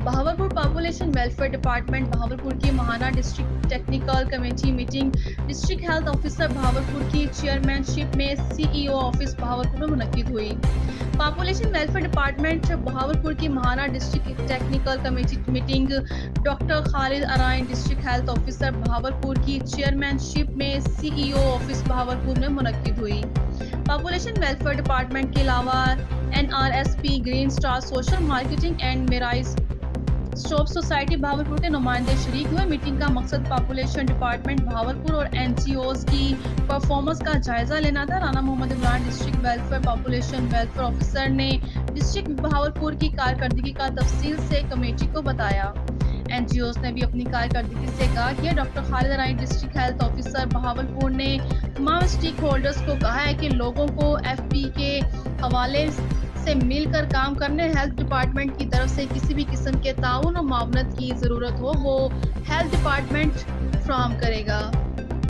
Bahawalpur population welfare department Bahawalpur کی ماہانہ district technical committee meeting district health officer Bahawalpur کی chairman شپ میں سی ای او آفس بہاولپور میں منعقد ہوئی۔ پاپولیشن ویلفیئر ڈپارٹمنٹ بہاولپور کی ماہانہ district technical committee meeting doctor Khalid Arain district health officer Bahawalpur کی چیئرمین شپ میں سی ای او آفس بہاولپور میں منعقد ہوئی۔ پاپولیشن ویلفیئر ڈپارٹمنٹ کے علاوہ N R S P, green star social marketing and Marie Stopes society Bahawalpur کے نمائندے شریک ہوئے۔ میٹنگ کا مقصد پاپولیشن ڈپارٹمنٹ بہاولپور اور این جی اوز کی پرفارمنس کا جائزہ لینا تھا۔ Rana Muhammad Imran district welfare population welfare officer نے ڈسٹرکٹ بہاولپور کی کارکردگی کا تفصیل سے کمیٹی کو بتایا۔ این جی اوز نے بھی اپنی کارکردگی سے آگاہ کیا۔ Doctor Khalid Arain district health officer Bahawalpur نے تمام اسٹیک ہولڈرز کو کہا ہے کہ لوگوں کو ایف پی کے حوالے سے مل کر کام کرنے، ہیلتھ ڈپارٹمنٹ کی طرف سے کسی بھی قسم کے تعاون اور معاونت کی ضرورت ہو وہ ہیلتھ ڈپارٹمنٹ فراہم کرے گا۔